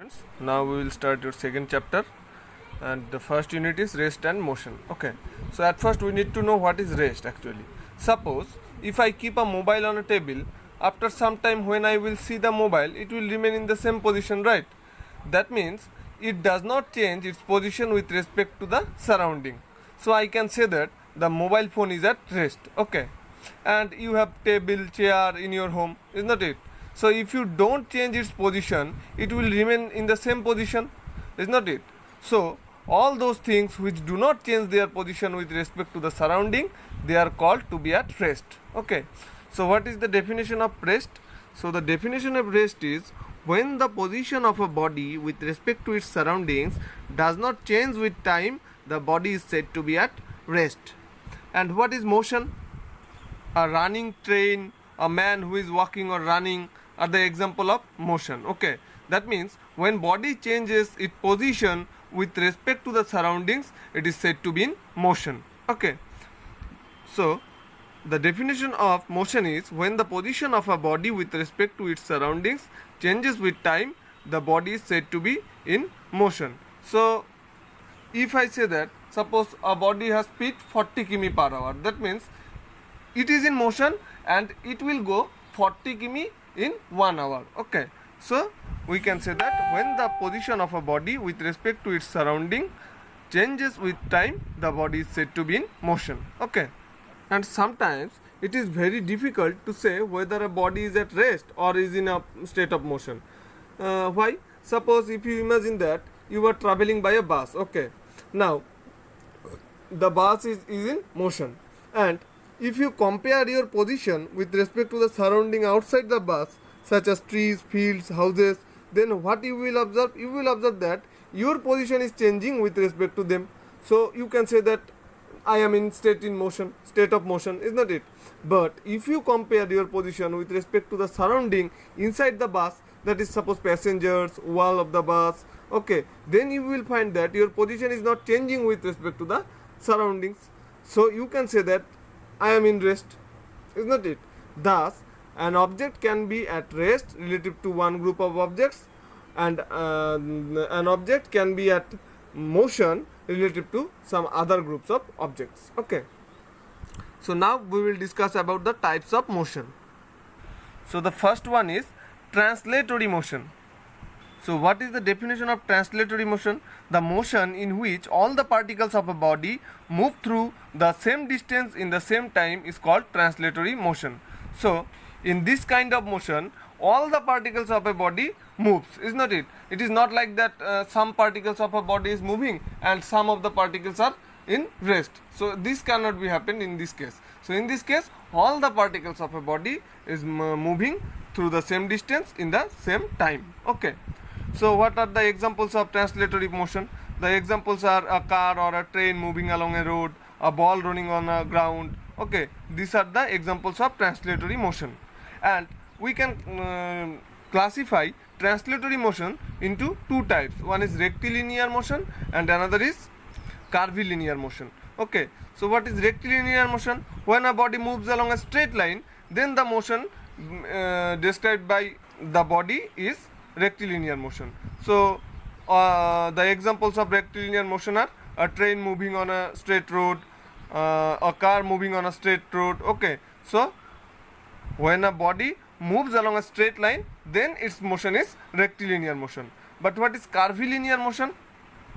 Friends, now we will start your second chapter, and the first unit is rest and motion. Okay, so at first we need to know what is rest actually. Suppose if I keep a mobile on a table, after some time when I will see the mobile, it will remain in the same position, right? That means it does not change its position with respect to the surrounding. So I can say that the mobile phone is at rest. Okay, and you have table, chair in your home, is not it? So if you don't change its position, it will remain in the same position, is not it? So all those things which do not change their position with respect to the surrounding, they are called to be at rest. Okay, so what is the definition of rest? So the definition of rest is when the position of a body with respect to its surroundings does not change with time, the body is said to be at rest. And what is motion? A running train, a man who is walking or running are the example of motion. Okay, that means when body changes its position with respect to the surroundings, it is said to be in motion. Okay, so the definition of motion is when the position of a body with respect to its surroundings changes with time, the body is said to be in motion. So if I say that suppose a body has speed 40 km per hour, that means it is in motion and it will go 40 km in 1 hour. Okay, so we can say that when the position of a body with respect to its surrounding changes with time, the body is said to be in motion. Okay, and sometimes it is very difficult to say whether a body is at rest or is in a state of motion. Why? Suppose if you imagine that you are traveling by a bus. Okay, now the bus is in motion, and if you compare your position with respect to the surrounding outside the bus, such as trees, fields, houses, then what you will observe? You will observe that your position is changing with respect to them. So you can say that I am in state of motion, is not it? But if you compare your position with respect to the surrounding inside the bus, that is suppose passengers, wall of the bus, okay, then you will find that your position is not changing with respect to the surroundings. So you can say that I am in rest, is not it? Thus, an object can be at rest relative to one group of objects, and an object can be at motion relative to some other groups of objects. Okay. So now we will discuss about the types of motion. So the first one is translatory motion. So what is the definition of translatory motion? The motion in which all the particles of a body move through the same distance in the same time is called translatory motion. So in this kind of motion, all the particles of a body moves, is not it? It is not like that some particles of a body is moving and some of the particles are in rest. So this cannot be happen in this case. So in this case, all the particles of a body is moving through the same distance in the same time. Okay. So what are the examples of translatory motion? The examples are a car or a train moving along a road, a ball running on a ground. Okay, these are the examples of translatory motion. And we can classify translatory motion into two types. One is rectilinear motion and another is curvilinear motion. Okay, so what is rectilinear motion? When a body moves along a straight line, then the motion described by the body is rectilinear motion. So the examples of rectilinear motion are a train moving on a straight road, a car moving on a straight road. Okay, so when a body moves along a straight line, then its motion is rectilinear motion. But what is curvilinear motion?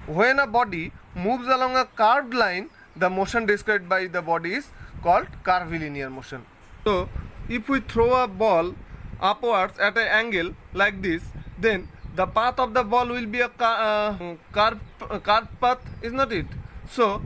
When a body moves along a curved line, the motion described by the body is called curvilinear motion. So if we throw a ball upwards at an angle like this, then the path of the ball will be a curved path, is not it? So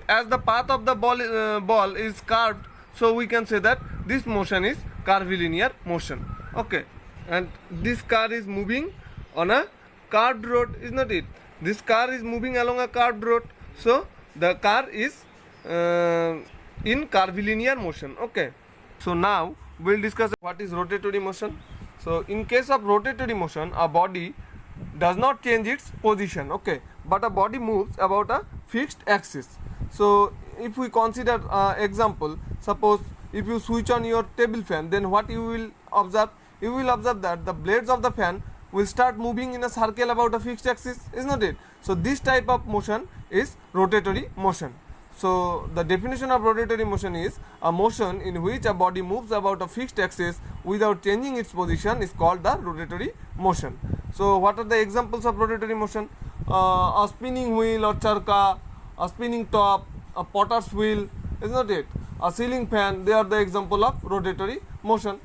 as the path of the ball is curved, so we can say that this motion is curvilinear motion. Okay, and this car is moving on a curved road, is not it? This car is moving along a curved road, so the car is in curvilinear motion. Okay, so now we will discuss what is rotatory motion. So in case of rotatory motion, a body does not change its position, okay, but a body moves about a fixed axis. So if we consider example, suppose if you switch on your table fan, then what you will observe? You will observe that the blades of the fan will start moving in a circle about a fixed axis, is not it? So this type of motion is rotatory motion. So the definition of rotatory motion is a motion in which a body moves about a fixed axis without changing its position is called the rotatory motion. So what are the examples of rotatory motion? A spinning wheel or charka, a spinning top, a potter's wheel, is not it? A ceiling fan, they are the example of rotatory motion.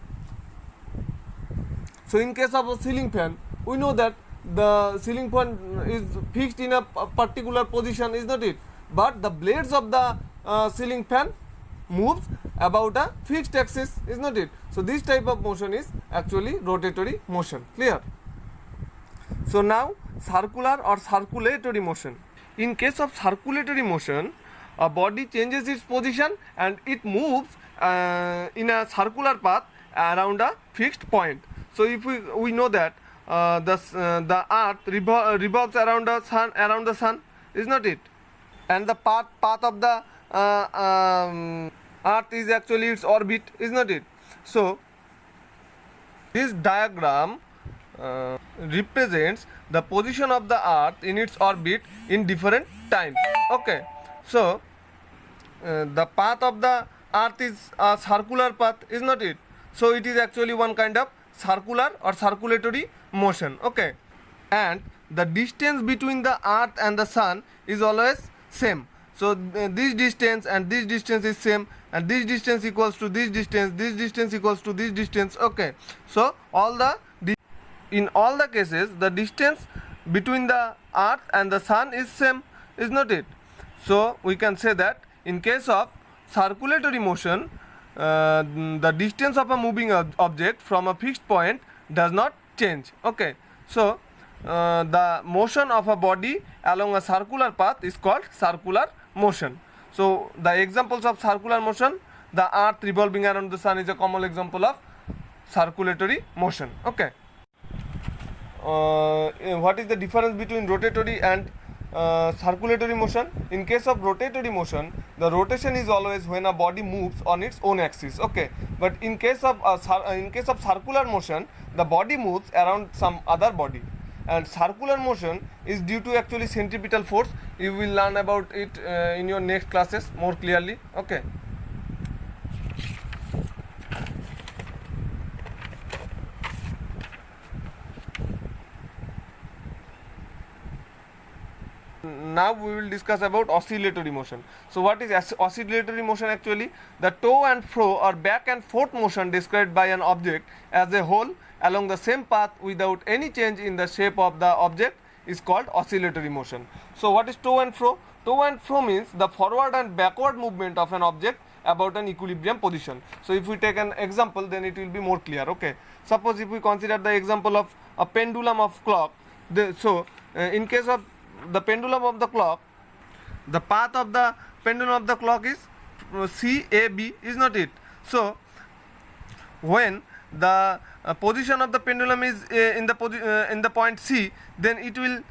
So in case of a ceiling fan, we know that the ceiling fan is fixed in a particular position, is not it? But the blades of the ceiling fan moves about a fixed axis, is not it? So this type of motion is actually rotatory motion. Clear? So now circular or circulatory motion. In case of circulatory motion, a body changes its position and it moves in a circular path around a fixed point. So if we know that the earth revolves around the sun, is not it? And the path of the earth is actually its orbit, is not it? So this diagram represents the position of the earth in its orbit in different times. Okay, so the path of the earth is a circular path, is not it? So it is actually one kind of circular or circulatory motion. Okay, and the distance between the earth and the sun is always same. So this distance and this distance is same, and this distance equals to this distance equals to this distance. Okay, so in all the cases the distance between the earth and the sun is same, is not it? So we can say that in case of circulatory motion, the distance of a moving object from a fixed point does not change. Okay, so the motion of a body along a circular path is called circular motion. So the examples of circular motion, the earth revolving around the sun is a common example of circulatory motion. Okay, what is the difference between rotatory and circulatory motion? In case of rotatory motion, the rotation is always when a body moves on its own axis. Okay, but in case of circular motion, the body moves around some other body, and circular motion is due to actually centripetal force. You will learn about it in your next classes more clearly. Okay. Now we will discuss about oscillatory motion. So what is oscillatory motion actually? The to and fro or back and forth motion described by an object as a whole along the same path without any change in the shape of the object is called oscillatory motion. So what is to and fro? To and fro means the forward and backward movement of an object about an equilibrium position. So if we take an example, then it will be more clear. Okay, suppose if we consider the example of a pendulum of clock, in case of the pendulum of the clock, the path of the pendulum of the clock is CAB, is not it? So when the position of the pendulum is in the point C, then it will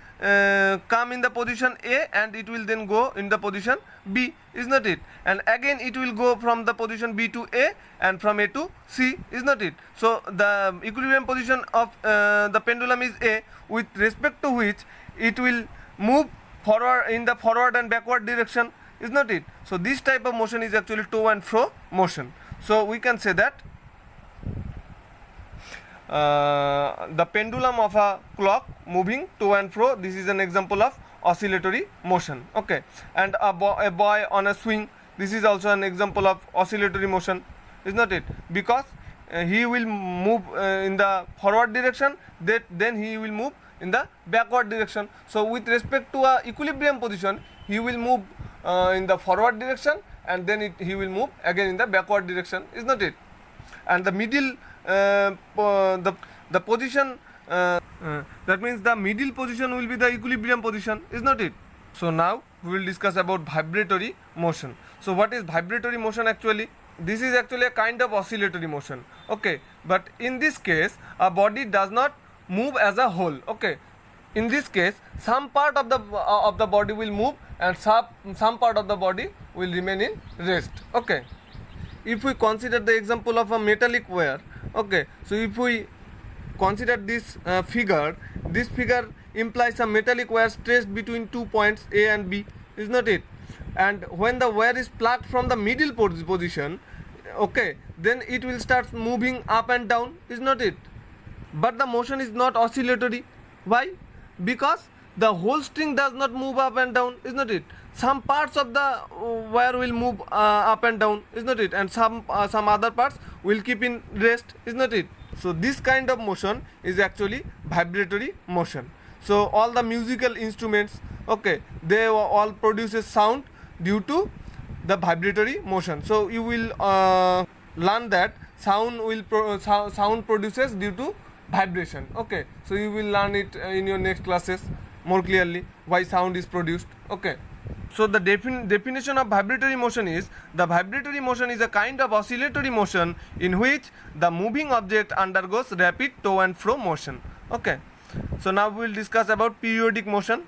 come in the position A and it will then go in the position B, is not it? And again it will go from the position B to A and from A to C, is not it? So the equilibrium position of the pendulum is A, with respect to which it will move forward in the forward and backward direction, is not it? So this type of motion is actually to and fro motion. So we can say that the pendulum of a clock moving to and fro, this is an example of oscillatory motion. Okay, and a boy on a swing, this is also an example of oscillatory motion, is not it? Because he will move in the forward direction, then he will move in the backward direction. So with respect to a equilibrium position, he will move in the forward direction, and then he will move again in the backward direction, is not it? And the middle the position, that means the middle position will be the equilibrium position, is not it? So now we will discuss about vibratory motion. So what is vibratory motion actually? This is actually a kind of oscillatory motion. Okay, but in this case a body does not move as a whole. Okay, in this case some part of the body will move and some part of the body will remain in rest. Okay, if we consider the example of a metallic wire, okay, so if we consider this figure, this figure implies a metallic wire stretched between 2 points A and B, is not it? And when the wire is plucked from the middle position, okay, then it will start moving up and down, is not it? But the motion is not oscillatory. Why? Because the whole string does not move up and down, is not it? Some parts of the wire will move up and down, is not it? And some other parts will keep in rest, is not it? So this kind of motion is actually vibratory motion. So all the musical instruments, okay, they all produces sound due to the vibratory motion. So you will learn that sound produces due to vibration. Okay, so you will learn it in your next classes more clearly why sound is produced. Okay, so the definition of vibratory motion is: the vibratory motion is a kind of oscillatory motion in which the moving object undergoes rapid to and fro motion. Okay, so now we will discuss about periodic motion.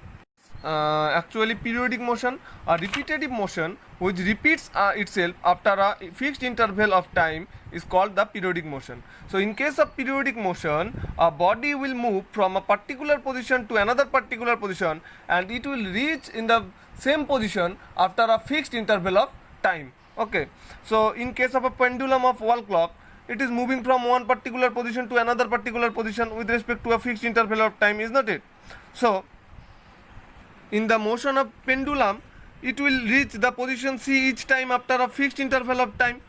Actually, periodic motion, a repetitive motion which repeats itself after a fixed interval of time, is called the periodic motion. So in case of periodic motion, a body will move from a particular position to another particular position, and it will reach in the same position after a fixed interval of time. Okay, so in case of a pendulum of wall clock, it is moving from one particular position to another particular position with respect to a fixed interval of time, is not it? So in the motion of pendulum, it will reach the position C each time after a fixed interval of time,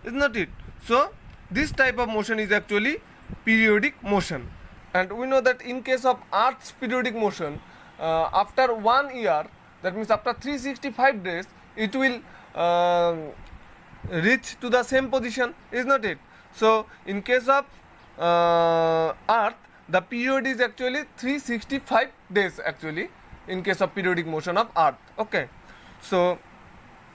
is not it? So this type of motion is actually periodic motion. And we know that in case of Earth's periodic motion, after 1 year, that means after 365 days, it will reach to the same position, is not it? So in case of Earth, the period is actually 365 days actually in case of periodic motion of Earth. Okay, so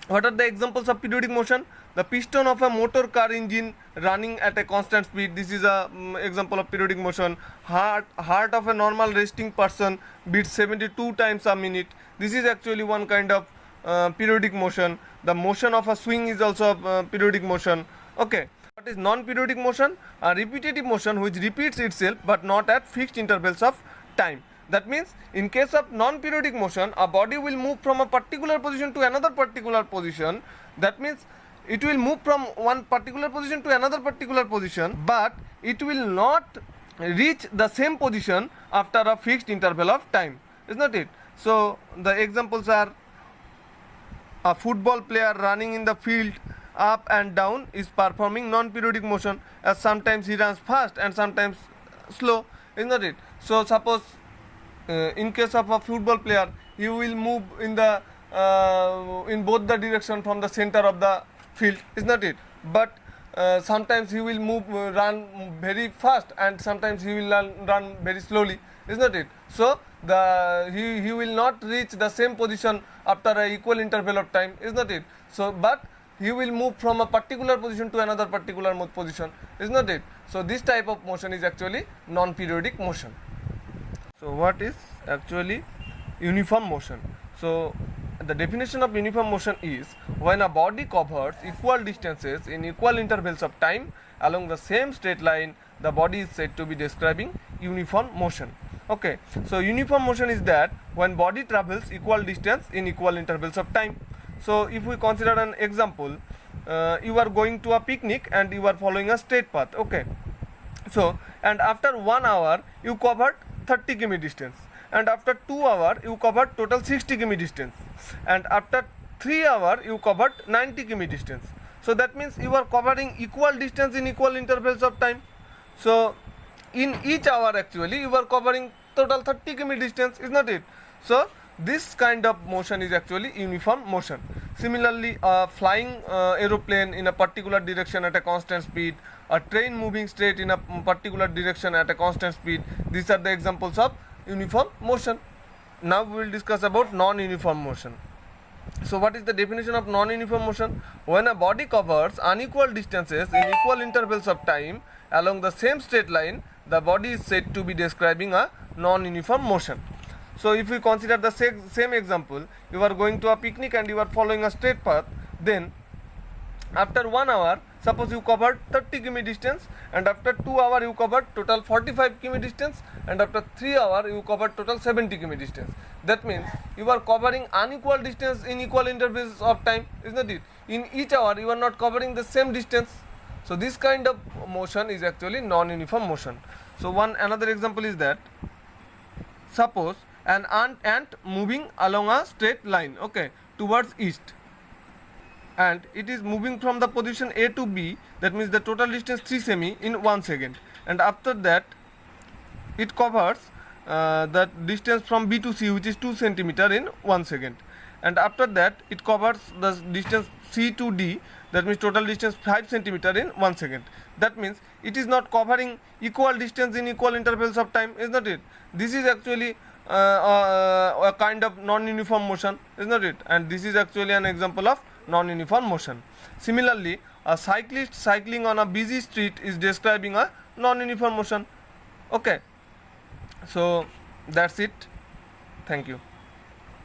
what are the examples of periodic motion? The piston of a motor car engine running at a constant speed, this is a example of periodic motion. Heart of a normal resting person beats 72 times a minute, this is actually one kind of periodic motion. The motion of a swing is also periodic motion. Okay, what is non-periodic motion? A repetitive motion which repeats itself but not at fixed intervals of time. That means in case of non-periodic motion, a body will move from a particular position to another particular position. That means it will move from one particular position to another particular position, but it will not reach the same position after a fixed interval of time, is not it? So the examples are: a football player running in the field up and down is performing non-periodic motion, as sometimes he runs fast and sometimes slow, is not it? So suppose in case of a football player, he will move in the in both the direction from the center of the field, is not it? But sometimes he will run very fast, and sometimes he will run very slowly, is not it? So he will not reach the same position after a equal interval of time, is not it? So but he will move from a particular position to another particular position, is not it? So this type of motion is actually non-periodic motion. So what is actually uniform motion? So the definition of uniform motion is when a body covers equal distances in equal intervals of time along the same straight line, the body is said to be describing uniform motion. Okay, so uniform motion is that when body travels equal distance in equal intervals of time. So if we consider an example, you are going to a picnic and you are following a straight path. Okay, so and after 1 hour you covered 30 km distance, and after 2 hours you covered total 60 km distance, and after 3 hours you covered 90 km distance. So that means you are covering equal distance in equal intervals of time. So in each hour actually you are covering total 30 km distance, is not it? So this kind of motion is actually uniform motion. Similarly, a flying aeroplane in a particular direction at a constant speed, a train moving straight in a particular direction at a constant speed, these are the examples of uniform motion. Now we will discuss about non-uniform motion. So what is the definition of non-uniform motion? When a body covers unequal distances in equal intervals of time along the same straight line, the body is said to be describing a non-uniform motion. So if we consider the same example, you are going to a picnic and you are following a straight path, then after 1 hour Suppose you covered 30 km distance, and after 2 hours you covered total 45 km distance, and after 3 hours you covered total 70 km distance. That means you are covering unequal distance in equal intervals of time, isn't it? In each hour you are not covering the same distance. So this kind of motion is actually non-uniform motion. So another example is that suppose an ant moving along a straight line, okay, towards east, and it is moving from the position A to B, that means the total distance 3 semi in 1 second, and after that it covers the distance from B to C, which is 2 centimeter in 1 second, and after that it covers the distance C to D, that means total distance 5 centimeter in 1 second. That means it is not covering equal distance in equal intervals of time, isn't it? This is actually a kind of non-uniform motion, isn't it? And this is actually an example of non-uniform motion. Similarly, a cyclist cycling on a busy street is describing a non-uniform motion. Okay, so that's it. Thank you.